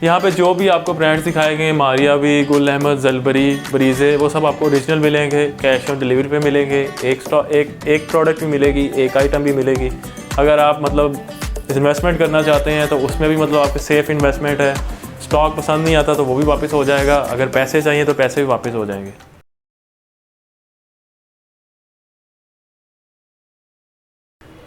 यहाँ पे जो भी आपको ब्रांड्स दिखाए गए, मारिया भी, गुल अहमद, जलबरी, ब्रीजे, वो सब आपको ओरिजिनल मिलेंगे। कैश ऑन डिलीवरी पे मिलेंगे। एक प्रोडक्ट भी मिलेगी, एक आइटम भी मिलेगी। अगर आप मतलब इन्वेस्टमेंट करना चाहते हैं तो उसमें भी मतलब आपकी सेफ़ इन्वेस्टमेंट है। स्टॉक पसंद नहीं आता तो वो भी वापस हो जाएगा। अगर पैसे चाहिए तो पैसे भी वापस हो जाएंगे।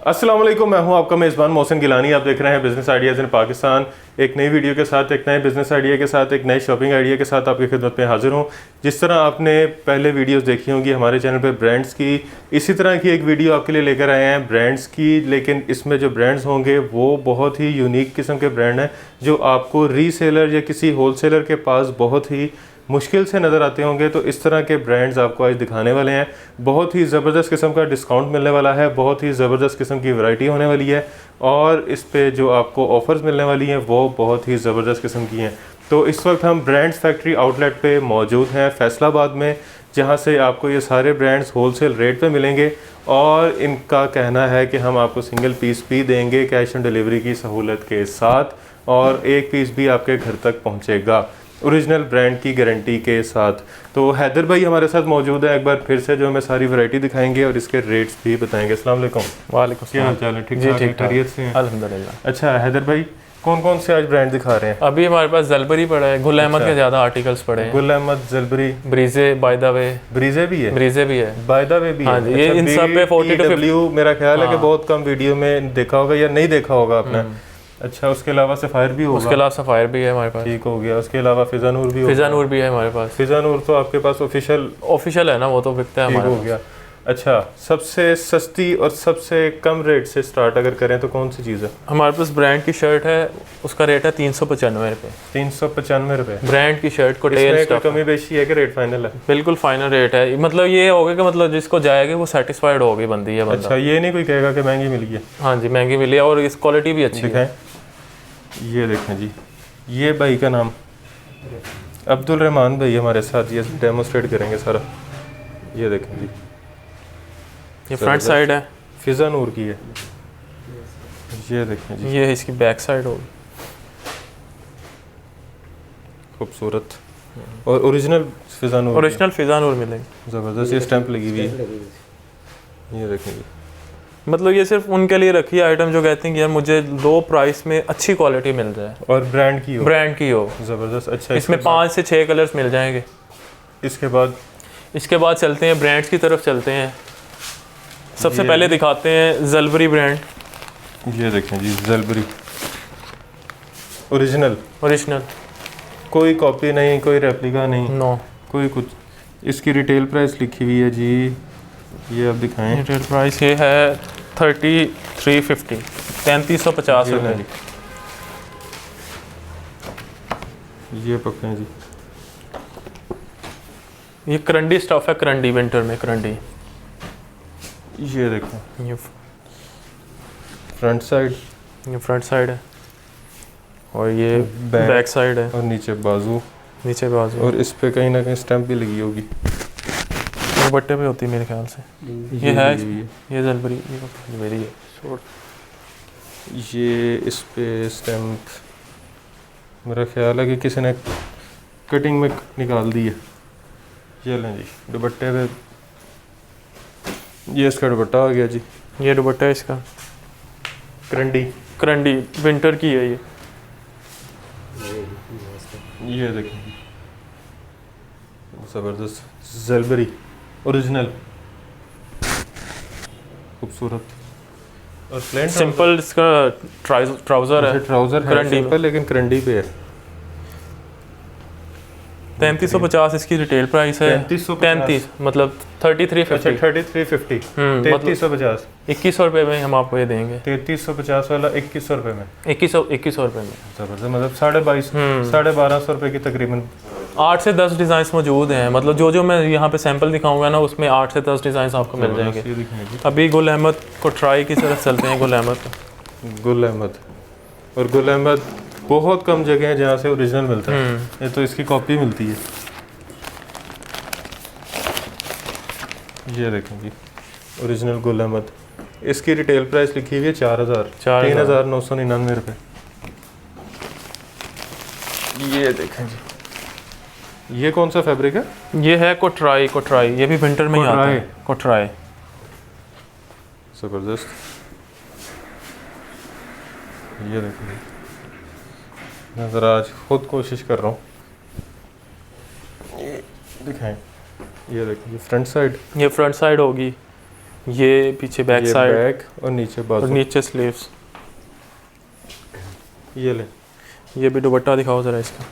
अस्सलाम वालेकुम, मैं हूं आपका मेज़बान मोहसिन गिलानी। आप देख रहे हैं बिज़नेस आइडियाज़ इन पाकिस्तान। एक नई वीडियो के साथ, एक नए बिज़नेस आइडिया के साथ, एक नए शॉपिंग आइडिया के साथ आपकी खिदमत में हाजिर हूं। जिस तरह आपने पहले वीडियोस देखी होंगी हमारे चैनल पे ब्रांड्स की, इसी तरह की एक वीडियो आपके लिए लेकर आए हैं ब्रांड्स की। लेकिन इसमें जो ब्रांड्स होंगे वो बहुत ही यूनिक किस्म के ब्रांड हैं जो आपको रीसेलर या किसी होलसेलर के पास बहुत ही मुश्किल से नज़र आते होंगे। तो इस तरह के ब्रांड्स आपको आज दिखाने वाले हैं। बहुत ही ज़बरदस्त किस्म का डिस्काउंट मिलने वाला है, बहुत ही ज़बरदस्त किस्म की वैरायटी होने वाली है और इस पे जो आपको ऑफ़र्स मिलने वाली हैं वो बहुत ही ज़बरदस्त किस्म की हैं। तो इस वक्त हम ब्रांड्स फैक्ट्री आउटलेट पे मौजूद हैं फैसलाबाद में, जहाँ से आपको ये सारे ब्रांड्स होलसेल रेट पे मिलेंगे और इनका कहना है कि हम आपको सिंगल पीस भी देंगे कैश ऑन डिलीवरी की सहूलत के साथ, और एक पीस भी आपके घर तक पहुँचेगा ओरिजिनल ब्रांड की गारंटी के साथ। तो हैदर भाई हमारे साथ मौजूद है। एक बार फिर से जो हमें सारी वैरायटी दिखाएंगे और इसके रेट्स भी बताएंगे। अस्सलाम वालेकुम। वालेकुम, क्या हाल चाल है? ठीक ठाक, खैरियत से हैं? अल्हम्दुलिल्लाह। अच्छा हैदर भाई, कौन कौन से आज ब्रांड दिखा रहे हैं? अभी हमारे पास जलबरी पड़ा है, गुल अहमद के ज़्यादा आर्टिकल्स पड़े हैं। Gul Ahmed, जलबरी, ब्रीजे, by the way, ब्रीजे भी है, ब्रीजे भी है, बाय द वे भी हाँ है। जी, ये इन सब पे 40 to 50 मेरा ख्याल है कि बहुत कम वीडियो में देखा होगा या नहीं देखा होगा आपने। अच्छा, उसके अलावा सफ़ायर भी होगा? उसके अलावा सफ़ायर भी है हमारे पास। ठीक हो गया। उसके अलावा फिजा नूर भी होगा? फिजा नूर भी है हमारे पास। फिजा नूर तो आपके पास ऑफिशियल है ना, वो तो बिकता है हमारे हो गया। अच्छा, सबसे सस्ती और सबसे कम रेट से स्टार्ट अगर करें तो कौन सी चीज़ है? हमारे पास ब्रांड की शर्ट है, उसका रेट है 395 रुपये। 395 रुपये ब्रांड की शर्ट को टेल इसमें कोई कमी बेशी है कि रेट फाइनल है? बिल्कुल फाइनल रेट है। मतलब ये होगा कि मतलब जिसको जाएगा वो सेटिस्फाइड होगी बंदी है बंदा। अच्छा, ये नहीं कोई कहेगा कि महंगी मिली है? हाँ जी, महंगी मिली है और इस क्वालिटी भी अच्छी है। ये देखें जी, ये भाई का नाम अब्दुल रहमान भाई हमारे साथ ये डेमोस्ट्रेट करेंगे सारा। ये देखें जी, ये फ्रंट साइड है, फिजा नूर की है। ये देखें जी, ये इसकी बैक साइड होगी, खूबसूरत और ओरिजिनल फिजा नूर। ओरिजिनल फिजा नूर मिलेगी, ज़बरदस्त ये स्टैंप लगी हुई है। ये देखें जी, मतलब ये सिर्फ उनके लिए रखी है आइटम जो कहते हैं कि यार मुझे लो प्राइस में अच्छी क्वालिटी मिल जाए और ब्रांड की हो। ज़बरदस्त। अच्छा, इसमें 5 से 6 कलर्स मिल जाएंगे। इसके बाद चलते हैं ब्रांड्स की तरफ चलते हैं। सबसे पहले दिखाते हैं जलबरी ब्रांड। ये देखें जी, जलबरी ओरिजिनल, कोई कॉपी नहीं, कोई रेप्लिका नहीं, नो कोई कुछ। इसकी रिटेल प्राइस लिखी हुई है जी, ये आप दिखाएं। रिटेल प्राइस ये है 3350, 3350 रुपये। ये पकड़ें जी, ये करंडी स्टफ है, करंडी विंटर में करंडी। ये देखें, ये फ्रंट साइड है और ये बैक साइड है और नीचे बाजू बाजू। और इस पे कहीं ना कहीं स्टैंप भी लगी होगी, दुपट्टे पे होती है मेरे ख्याल से। ये है, ये जलबरी, ये मेरी है। ये इस पे स्टैंप मेरा ख्याल है कि किसी ने कटिंग में निकाल दी है। ये लें जी, दुपट्टे पे ये इसका दुपट्टा आ गया जी। ये दुपट्टा है इसका, करंडी विंटर की है ये देखें, ज़बरदस्त जलबरी ओरिजिनल, खूबसूरत और प्लेन सिंपल। इसका ट्राउज़र है, है सिंपल लेकिन करंडी पे है। 3350 इसकी रिटेल प्राइस है। 33 मतलब 3350। 3350 3350 2100 रुपये में हम आपको ये देंगे। 3350 वाला 2100 रुपये में, 2100 रुपये में। ज़बरदस्त, मतलब 1250 रुपये की तकरीबन 8 से 10 डिज़ाइन मौजूद हैं। मतलब जो मैं यहाँ पे सैंपल दिखाऊंगा ना, उसमें 8 से 10 डिज़ाइन आपको मिल जाएंगे। अभी गुल अहमद को ट्राई की तरफ चलते हैं। गुल अहमद और गुल अहमद बहुत कम जगह है जहाँ से ओरिजिनल मिलता है। ये तो इसकी कॉपी मिलती है। ये देखें जी, ओरिजिनल गुल अहमद। इसकी रिटेल प्राइस लिखी हुई है 4000, 3999 रुपये। ये देखें जी, ये कौन सा फैब्रिक है? ये है कोटराई, कोटराई ये भी विंटर में ही आता है। कोटराई ज़बरदस्त। ये देखें, मैं ज़रा आज खुद कोशिश कर रहा हूँ। ये दिखाएं, ये देखें ये फ्रंट साइड, ये फ्रंट साइड होगी, ये पीछे बैक साइड, बैक और नीचे और बाजू, नीचे स्लीव्स। ये ले, ये भी दुपट्टा दिखाओ ज़रा इसका।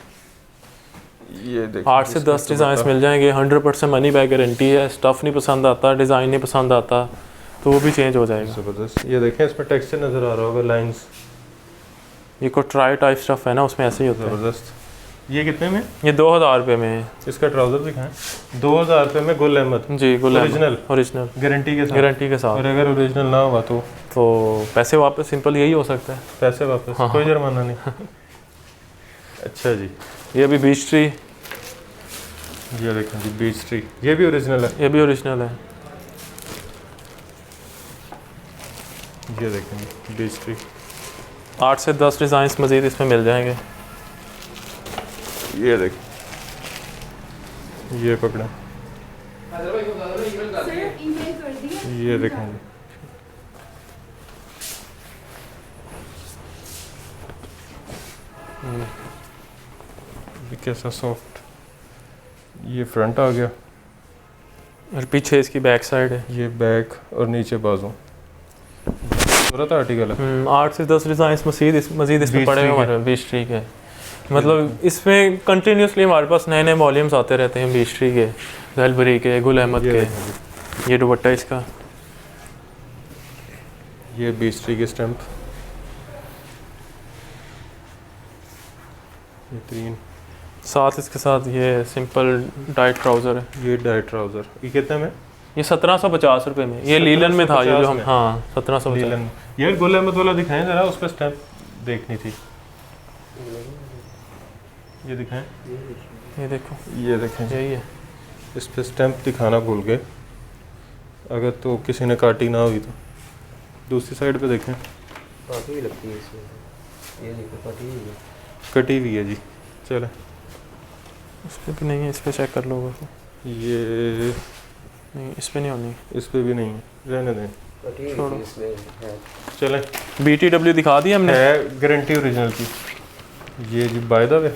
ये देखिए 8 से 10 डिज़ाइन मिल जाएंगे, 100% मनी बैक गारंटी है। स्टफ़ नहीं पसंद आता, डिज़ाइन नहीं पसंद आता तो वो भी चेंज हो जाएगा। ज़बरदस्त। ये देखें इसमें टेक्सचर नज़र आ रहा होगा, लाइंस। ये कोटराई टाइप स्टफ़ है ना, उसमें ऐसे ही होता है। ज़बरदस्त। ये कितने में? ये 2000 रुपये में है। इसका ट्राउज़र दिखाएं। 2000 रुपये में गुल अहमद जी, गुल ओरिजिनल, ओरिजिनल गारंटी के साथ। गारंटी के साथ। और अगर ओरिजिनल ना हुआ तो पैसे वापस, सिंपल यही हो सकता है। पैसे वापस, हाँ, कोई जुर्माना नहीं। अच्छा जी, ये भी बीच ट्री, ये देखें जी बीच ट्री, ये भी ओरिजिनल है। ये भी ओरिजिनल है। ये देखें जी बीच ट्री। 8 से 10 डिज़ाइन मज़ीद इसमें मिल जाएंगे। ये देखें, ये पकड़ें, ये देखें जी, ये कैसा सॉफ्ट। ये फ्रंट आ गया और पीछे इसकी बैक साइड है। ये बैक और नीचे बाजू। सूरत आर्टिकल है। 8 से 10 डिज़ाइन मज़ीद इसमें बीच पड़े ट्री हुए हमारे बीच ट्री के। मतलब इसमें कंटिन्यूसली हमारे पास नए नए वॉल्यूम्स आते रहते हैं, बीच ट्री के, ज़लबरी के, गुल अहमद के। ये दुपट्टा इसका, ये बीच ट्री की स्टैम्प। ये तीन, साथ इसके साथ ये सिंपल डाइट ट्राउज़र है। ये डाइट ट्राउज़र। ये कितने में? ये 1750 रुपये में। ये लीलन में था, ये जो हम, 1750 हाँ 1750। लीलन। यार गुल अहमद वाला दिखाएं ज़रा, उस पर स्टैम्प देखनी थी। ये दिखाएं, ये देखो, ये देखें, यही है। इस पे स्टैम्प दिखाना भूल गए, अगर तो किसी ने काटी ना हुई तो। दूसरी साइड पे देखें, काफ़ी लगती है इसमें। ये देखो कटी हुई है। कटी हुई है जी। चले, इस पर भी नहीं है, इस पर चेक कर लो। ये नहीं, इस पर नहीं होनी। इस पे भी नहीं है, रहने दें, कटी हुई छोड़ो। थी इसमें है। चलें। BTW दिखा दी हमने। है गारंटी ओरिजिनल की। ये जी बाय द वे,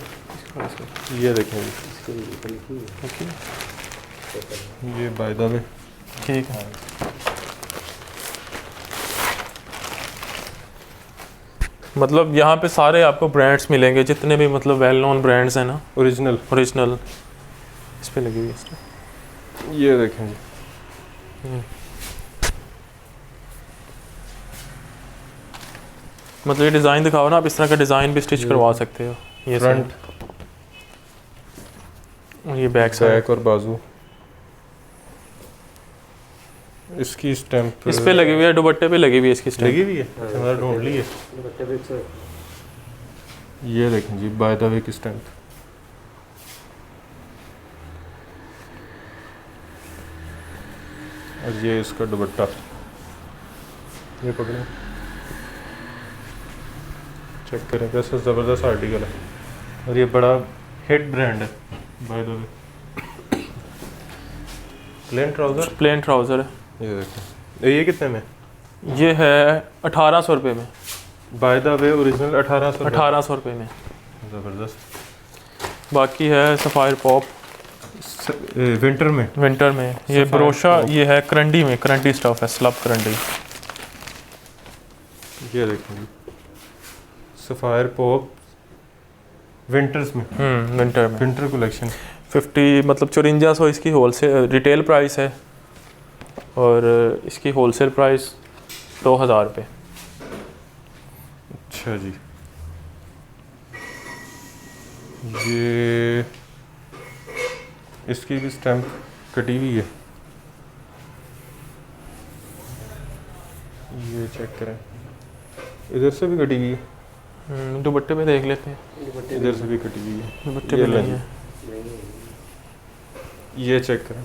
ये देखें जी, इसकी भी लिखी हुई है। ठीक ये बाय द वे। है। मतलब यहाँ पे सारे आपको ब्रांड्स मिलेंगे, जितने भी मतलब वेल नोन ब्रांड्स हैं ना, ओरिजिनल। ओरिजिनल इस पे लगी हुई है। ये देखें जी, मतलब ये डिज़ाइन दिखाओ ना, आप इस तरह का डिज़ाइन भी स्टिच करवा सकते हो। ये फ्रंट और ये बैक साइड। बैक और बाजू। इसकी स्टैम्प इस पे लगी हुई है, दुपट्टे पे लगी हुई है इसकी स्टैम्प। लगी हुई है, हमारा ढूंढ ली है। दुपट्टे पे से ये देखें जी बाय द वे की स्टैम्प। और ये इसका दुपट्टा, ये पकड़ें, चेक करें कैसा ज़बरदस्त आर्टिकल है। और ये बड़ा हिट ब्रांड है by the way. Plane trouser, plane trouser है। ये देखें। ये कितने में? ये है 1800 रुपये में। By the way original 1800। 1800 रुपये में। ज़बरदस्त। बाकी है सफ़ायर पॉप विंटर में, विंटर में। ये सफ़ायर ब्रोशा, पॉप। ये है करंडी में, करंडी स्टफ है, स्लब करंडी। ये देखें जी सफ़ायर पॉप विंटर्स में, विंटर में। Winter collection. 50 मतलब 5400 इसकी होलसेल रिटेल प्राइस है, और इसकी होलसेल प्राइस 2000 रुपये। अच्छा जी, ये इसकी भी स्टैम्प कटी हुई है। ये चेक करें, इधर से भी कटी हुई है, दुपट्टे पे देख लेते हैं। दुपट्टे इधर से भी कटी हुई है। दुपट्टे ये पे नहीं लें। है। नहीं है। ये चेक करें,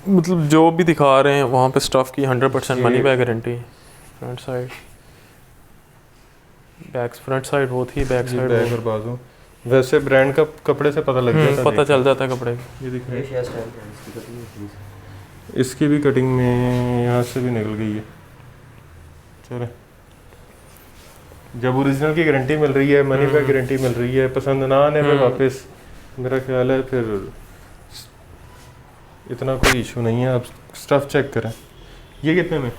मतलब जो भी दिखा रहे हैं वहाँ पे स्टफ़ की 100% ये- money back guarantee. Front side, back front side होती है, बैक ये साइड बैक और बाजू। वैसे ब्रांड का कपड़े से पता लग जाता पता चल जाता है कपड़े का। ये दिख रहा है, एशिया स्टैंड है इसकी कटिंग होती है। इसकी भी कटिंग में यहाँ से भी निकल गई है। चलो, जब ओरिजिनल की गारंटी मिल रही है, मनी बैक गारंटी मिल रही है, पसंद ना आने पे वापस, मेरा ख्याल है फिर इतना कोई इशू नहीं है। आप स्टफ चेक करें। ये कितने में?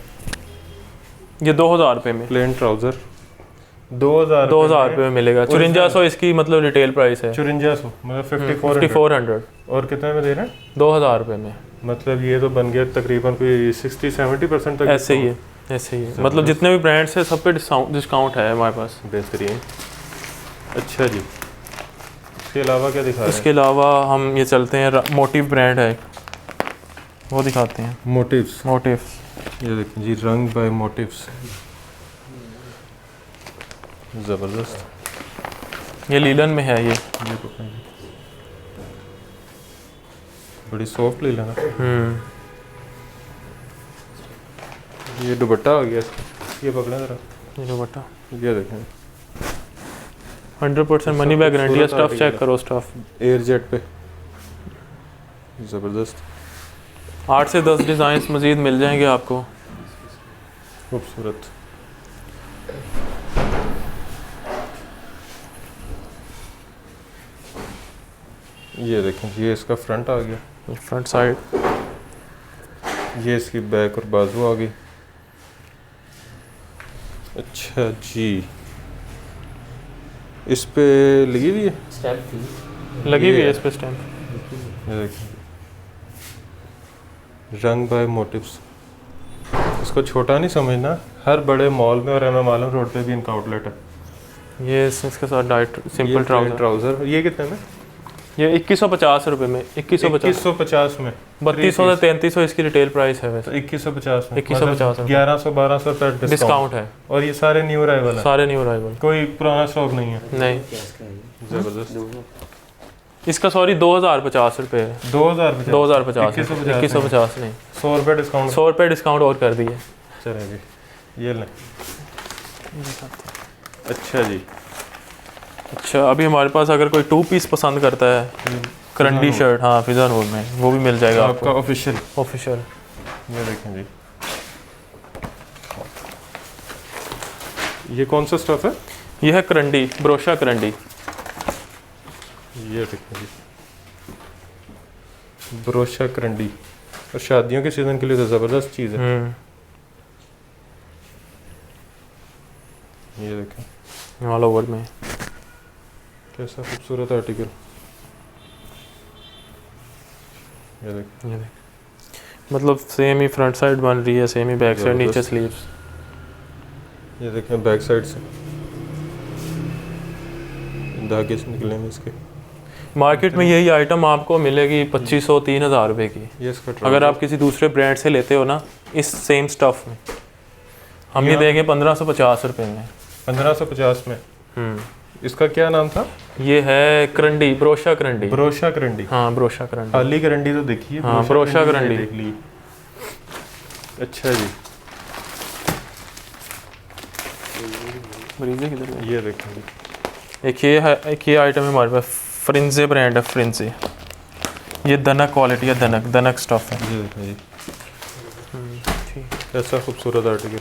ये 2000 रुपये में प्लेन ट्राउजर 2000 रुपये में मिलेगा। 5400 इसकी मतलब रिटेल प्राइस है। 5400 मतलब 5400 और कितने में दे रहे हैं? 2000 रुपये में। मतलब ये तो बन गया तकरीबन कोई 60-70% तक। ऐसे ही है, ऐसे ही है। मतलब जितने भी ब्रांड्स हैं सब पे डिस्काउंट है हमारे पास। बेहतरीन। अच्छा जी, इसके अलावा क्या दिखा रहे हैं? इसके अलावा हम ये चलते हैं, मोटिव ब्रांड है वो दिखाते हैं। मोटिव्स, मोटिव्स ये देखिए जी, रंग बाय मोटिव्स, ज़बरदस्त। ये लीलन में है। ये पकड़ें, बड़ी सॉफ्ट ले लेना। ये दुपट्टा हो गया इसका, ये पकड़े ज़रा, ये दुपट्टा ये देखें 100% मनी बैक गारंटी है। स्टफ चेक करो, स्टफ एयर जेट पे, ज़बरदस्त। 8 से 10 डिज़ाइंस मज़ीद मिल जाएंगे आपको। खूबसूरत। ये देखें, ये इसका फ्रंट आ गया, फ्रंट साइड, ये इसकी बैक और बाजू आ गई। अच्छा जी, इस पे लगी हुई है, स्टैम्प थी। लगी हुई ये है इस पे स्टैम्प। ये देखें, रंग बाय मोटिव्स। इसको छोटा नहीं समझना, हर बड़े मॉल में और एमएम आलम रोड पे भी इनका आउटलेट है। ये इसके साथ डाइट सिंपल ट्राउजर, ये कितने में? ये 2150 रुपये में। 2150 में। 3200 से 3300 इसकी रिटेल प्राइस है वैसे। 2150 में, 2150 में। 1100-1200 रुपये डिस्काउंट है। और ये सारे न्यू अराइवल है, सारे न्यू अराइवल, कोई पुराना स्टॉक नहीं है। नहीं। क्या इसका है ये? जबरदस्त। इसका सॉरी 2050 रुपये है। 2050 2150 2150 नहीं, 100 रुपये डिस्काउंट। 100 रुपये डिस्काउंट और कर दिए। चलें जी, ये लें। अच्छा जी, अच्छा अभी हमारे पास अगर कोई 2 पीस पसंद करता है, करंडी शर्ट, हाँ फिजा नूर में, वो भी मिल जाएगा आपका आपको ऑफिशियल। ऑफिशियल। ये देखें जी, ये कौन सा स्टफ है? ये है करंडी, ब्रोशा करंडी। ये देखें जी, ब्रोशा करंडी, और शादियों के सीज़न के लिए तो ज़बरदस्त चीज़ है। ये देखें ऑल ओवर में कैसा खूबसूरत आर्टिकल। ये देखें, ये देख, मतलब सेम ही फ्रंट साइड बन रही है, सेम ही बैक साइड, नीचे स्लीव्स। ये देखें बैक साइड से धागे से निकले हैं इसके। मार्केट में यही आइटम आपको मिलेगी 2500-3000 रुपये की। ये इसका अगर आप किसी दूसरे ब्रांड से लेते हो ना, इस सेम स्टफ में हम ये देंगे 1550 रुपये में। 1550 में। इसका क्या नाम था? ये है करंडी, ब्रोशा करंडी। ब्रोशा करंडी। हाँ ब्रोशा करंडी। खाली करंडी तो देखिए, हाँ, ब्रोशा करंडी देख ली। अच्छा जी, बरीजे किधर है? ये देखें जी, एक ये है, एक ये आइटम है हमारे पास, फ्रिंजे ब्रांड है, फ्रिंजे। ये दनक क्वालिटी है, दनक स्टफ है। ये देखें जी, ठीक। ऐसा खूबसूरत आर्टिकल।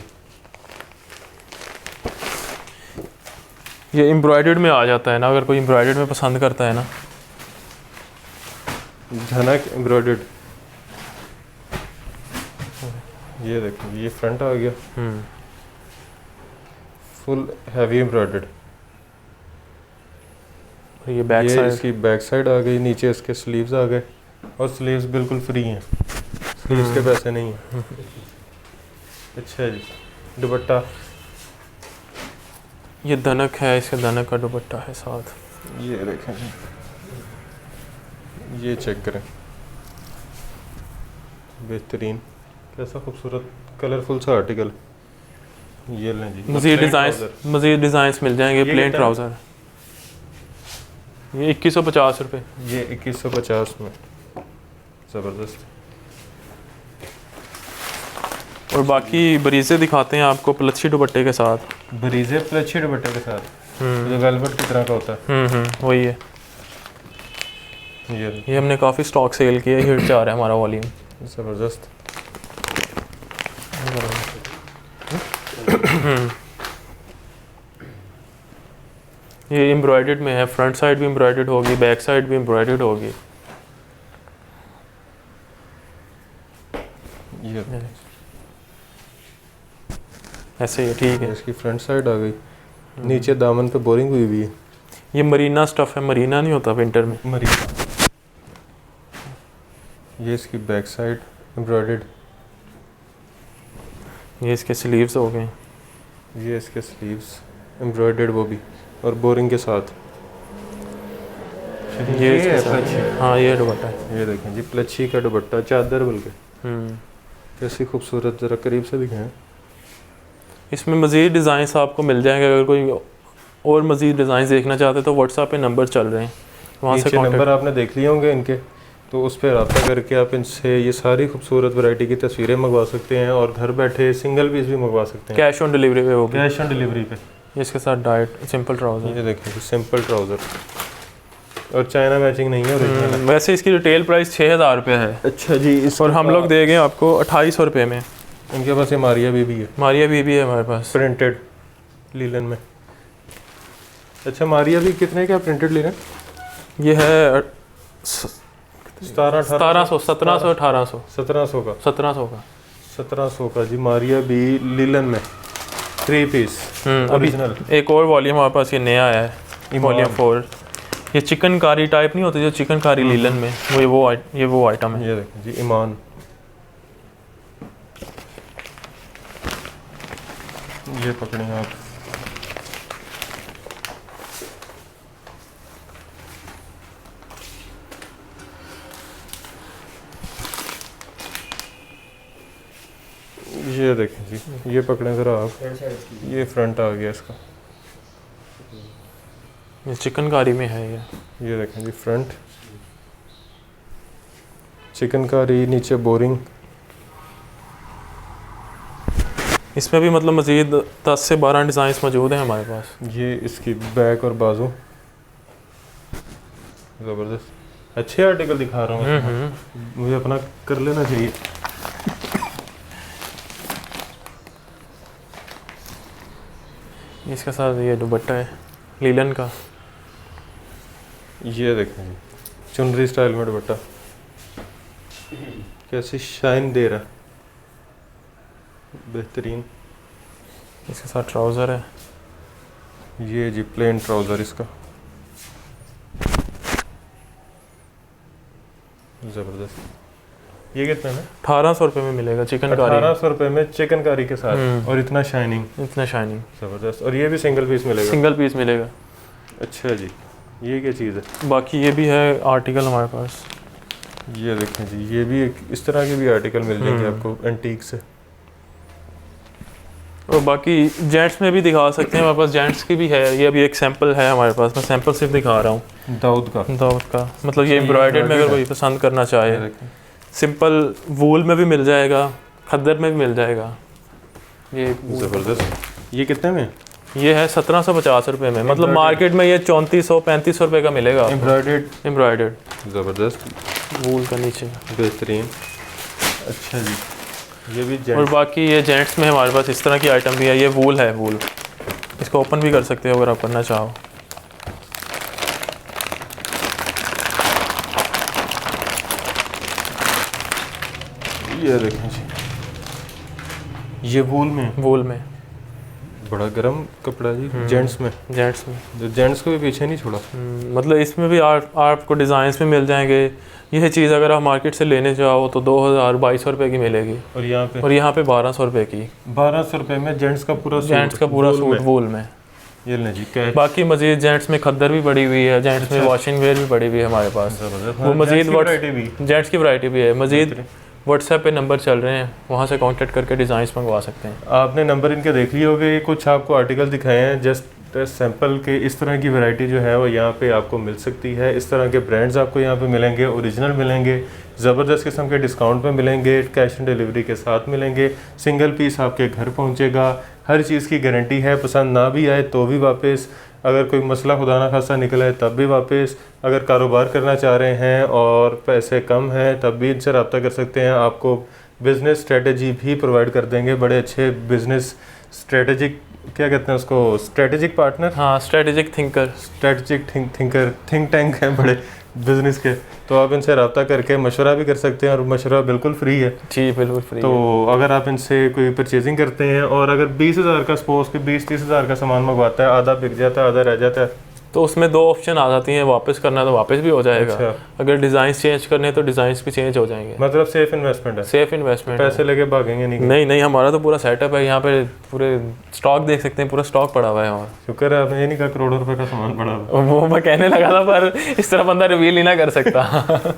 ये एम्ब्रॉयडर्ड में आ जाता है ना, अगर कोई एम्ब्रॉयडर्ड में पसंद करता है ना। धनक एम्ब्रॉयडर्ड। ये देखें, ये फ्रंट आ गया, फुल हैवी एम्ब्रॉयडर्ड। ये बैक ये साइड, इसकी बैक साइड आ गई, नीचे इसके स्लीव्स आ गए, और स्लीव्स बिल्कुल फ्री हैं, स्लीव्स के पैसे नहीं हैं। अच्छा जी, दुपट्टा। ये दनक है, इसका दनक का दुपट्टा है साथ। ये देखें जी, ये चेक करें, बेहतरीन, कैसा खूबसूरत कलरफुल सा आर्टिकल। ये लें जी, मज़ीद डिज़ाइंस मिल जाएंगे। ये प्लेन कितना है? ट्राउज़र ये 2150 रुपये। ये 2150 में, ज़बरदस्त। और बाकी बरीज़े दिखाते हैं आपको प्लच्छी दुपट्टे के साथ। बरीजे प्लच्छी दुपट्टे के साथ। जो वेलवेट की तरह का होता वही है। है ये हमने काफ़ी स्टॉक सेल किया है, हिट जा रहा है हमारा वॉल्यूम। ज़बरदस्त। ये एम्ब्रॉयडर्ड में है, फ्रंट साइड भी एम्ब्रॉयडर्ड होगी, बैक साइड भी एम्ब्रॉयडर्ड होगी। ये ऐसे ही ठीक है। इसकी फ्रंट साइड आ गई, नीचे दामन पे बोरिंग हुई हुई है। ये मरीना स्टफ़ है, मरीना नहीं होता विंटर में। मरीना। ये इसकी बैक साइड एम्ब्रॉयडर्ड। ये इसके स्लीव्स हो गए। ये इसके स्लीव्स एम्ब्रॉयडर्ड, वो भी और बोरिंग के साथ। ये है इसके साथ। प्लच्छी। हाँ ये दुपट्टा है। ये देखें जी, प्लच्छी का दुपट्टा, चादर बल्कि कैसी खूबसूरत, ज़रा करीब से दिखाएं। इसमें मज़ीद डिज़ाइंस आपको मिल जाएंगे। अगर कोई और मज़ीद डिज़ाइन देखना चाहते हैं तो व्हाट्सएप पे नंबर चल रहे हैं, वहाँ से नीचे कॉन्टेक्ट। नंबर आपने देख लिए होंगे इनके, तो उस पर रब्ता करके आप इनसे ये सारी खूबसूरत वैरायटी की तस्वीरें मंगवा सकते हैं और घर बैठे सिंगल पीस भी मंगवा सकते हैं। कैश ऑन डिलीवरी पे होगी। कैश ऑन डिलीवरी पे। इसके साथ डाइट सिंपल ट्राउज़र। ये देखें, सिंपल ट्राउज़र और चाइना मैचिंग नहीं है ओरिजिनल है। वैसे इसकी रिटेल प्राइस 6000 रुपये है अच्छा जी। और हम लोग देंगे आपको 2800 रुपये में। इनके पास ये मारिया भी है, मारिया बीबी है हमारे पास। प्रिंटेड लीलन में। अच्छा, मारिया भी कितने का प्रिंटेड लीलन? ये है 1700 1700 1700 1800 1700 का 1700 का 1700 का जी, मारिया भी लीलन में 3 पीस अभी ओरिजिनल। एक और वॉल्यूम हमारे पास ये नया आया है, ईमान। वॉल्यूम 4। ये चिकनकारी टाइप नहीं होती जो चिकनकारी लीलन में, ये वो आइटम है। ये देखें जी, ईमान। ये पकड़ें आप। ये देखें जी, ये पकड़ें ज़रा आप। ये फ्रंट आ गया इसका। ये चिकनकारी में है ये देखें जी, फ्रंट चिकनकारी, नीचे बोरिंग। इसमें भी मतलब मज़ीद 10 से 12 डिज़ाइन मौजूद हैं हमारे पास। ये इसकी बैक और बाजू। ज़बरदस्त, अच्छे आर्टिकल दिखा रहा हूँ मैं। मुझे अपना कर लेना चाहिए। इसके साथ ये दुपट्टा है लीलन का। ये देखें जी, चुनरी स्टाइल में दुपट्टा, कैसी शाइन दे रहा, बेहतरीन। इसके साथ ट्राउज़र है। ये जी प्लेन ट्राउज़र इसका, ज़बरदस्त। ये कितने में? 1800 रुपये में मिलेगा चिकनकारी। 1800 रुपये में चिकनकारी के साथ और इतना शाइनिंग, इतना शाइनिंग। ज़बरदस्त। और ये भी सिंगल पीस मिलेगा? सिंगल पीस मिलेगा। अच्छा जी, ये क्या चीज़ है? बाकी ये भी है आर्टिकल हमारे पास। ये देखें जी, ये भी एक इस तरह के भी आर्टिकल मिल जाएंगे आपको एंटीक से। और बाकी जेंट्स में भी दिखा सकते हैं, हमारे पास जेंट्स की भी है। ये अभी एक सैंपल है हमारे पास, मैं सैंपल सिर्फ दिखा रहा हूँ। दाऊद का, दाऊद का मतलब ये एम्ब्रॉयडर्ड में अगर कोई पसंद करना चाहे, सिंपल वूल में भी मिल जाएगा, खद्दर में भी मिल जाएगा। ये ज़बरदस्त। ये कितने में? ये है 1750 रुपये में। मतलब मार्केट में ये 3400-3500 रुपये का मिलेगा। एम्ब्रॉयडर्ड ज़बरदस्त, वूल का नीचे बेहतरीन। अच्छा जी, ये भी और जेंट्स। बाकी ये जेंट्स में हमारे पास इस तरह की आइटम भी है। ये वूल है, वूल इसको ओपन भी कर सकते हो अगर आप करना चाहो। ये देखें जी, ये वूल में, वूल में बड़ा गर्म कपड़ा जी। जेंट्स में, जेंट्स में जेंट्स को भी पीछे नहीं छोड़ा। मतलब इसमें भी आपको डिज़ाइंस में मिल जाएंगे। यह चीज़ अगर आप मार्केट से लेने जाओ तो 2200 रुपये की मिलेगी और यहाँ पे 1200 रुपये की। 1200 रुपये में जेंट्स का पूरा सूट वूल में। ये ले जी, कैच। बाकी मजीद जेंट्स में खद्दर भी पड़ी हुई है, जेंट्स में वॉशिंग वेयर भी पड़ी हुई है हमारे पास। वो मजीद जेंट्स की वैरायटी भी है। मजीद व्हाट्सएप पे नंबर चल रहे हैं, वहाँ से कांटेक्ट करके डिज़ाइंस मंगवा सकते हैं। आपने नंबर इनके देख लिए होंगे। कुछ आपको आर्टिकल दिखाए हैं जस्ट सैंपल के। इस तरह की वैरायटी जो है वो यहाँ पे आपको मिल सकती है। इस तरह के ब्रांड्स आपको यहाँ पे मिलेंगे, ओरिजिनल मिलेंगे, ज़बरदस्त किस्म के डिस्काउंट पे मिलेंगे, कैश ऑन डिलीवरी के साथ मिलेंगे, सिंगल पीस आपके घर पहुँचेगा। हर चीज़ की गारंटी है, पसंद ना भी आए तो भी वापस अगर कोई मसला खुदा ना खासा निकला है तब भी वापस, अगर कारोबार करना चाह रहे हैं और पैसे कम हैं तब भी इनसे रब्ता कर सकते हैं। आपको बिज़नेस स्ट्रेटजी भी प्रोवाइड कर देंगे, बड़े अच्छे बिज़नेस स्ट्रेटजिक, क्या कहते हैं उसको, स्ट्रेटजिक पार्टनर, हाँ strategic thinker, strategic thinker, think tank हैं बड़े बिज़नेस के। तो आप इनसे रब्ता करके मशवरा भी कर सकते हैं और मशवरा बिल्कुल फ्री है। जी बिल्कुल फ्री। तो अगर आप इनसे कोई परचेजिंग करते हैं और अगर 20,000 का सपोज के 20-30 हज़ार का सामान मंगवाता है, आधा बिक जाता है आधा रह जाता है, तो उसमें 2 ऑप्शन आ जाती हैं, वापस करना है तो वापस भी हो जाएगा। अच्छा। अगर डिज़ाइन चेंज करने हैं तो डिज़ाइन भी चेंज हो जाएंगे। मतलब सेफ इन्वेस्टमेंट है, सेफ इन्वेस्टमेंट। पैसे लेके भागेंगे नहीं। नहीं नहीं, हमारा तो पूरा सेटअप है यहाँ पे, पूरे स्टॉक देख सकते हैं, पूरा स्टॉक पड़ा हुआ है हमारा। शुक्र है आपने ये नहीं कहा करोड़ों रुपए का सामान पड़ा हुआ। वो मैं कहने लगा था पर इस तरह बंदा रिवील ही ना कर सकता।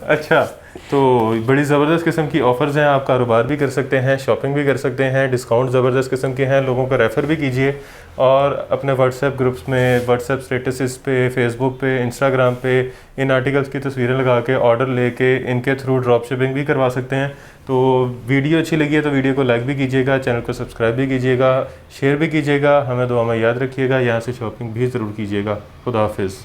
अच्छा, तो बड़ी ज़बरदस्त किस्म की ऑफ़र्स हैं, आप कारोबार भी कर सकते हैं, शॉपिंग भी कर सकते हैं, डिस्काउंट ज़बरदस्त किस्म के हैं, लोगों को रेफ़र भी कीजिए और अपने व्हाट्सएप ग्रुप्स में, व्हाट्सएप स्टेटसेस पे, फेसबुक पे, इंस्टाग्राम पे इन आर्टिकल्स की तस्वीरें लगा के ऑर्डर लेके इनके थ्रू ड्रॉप शिपिंग भी करवा सकते हैं। तो वीडियो अच्छी लगी है तो वीडियो को लाइक भी कीजिएगा, चैनल को सब्सक्राइब भी कीजिएगा, शेयर भी कीजिएगा, हमें दुआ में याद रखिएगा, यहाँ से शॉपिंग भी ज़रूर कीजिएगा। खुदा हाफिज़।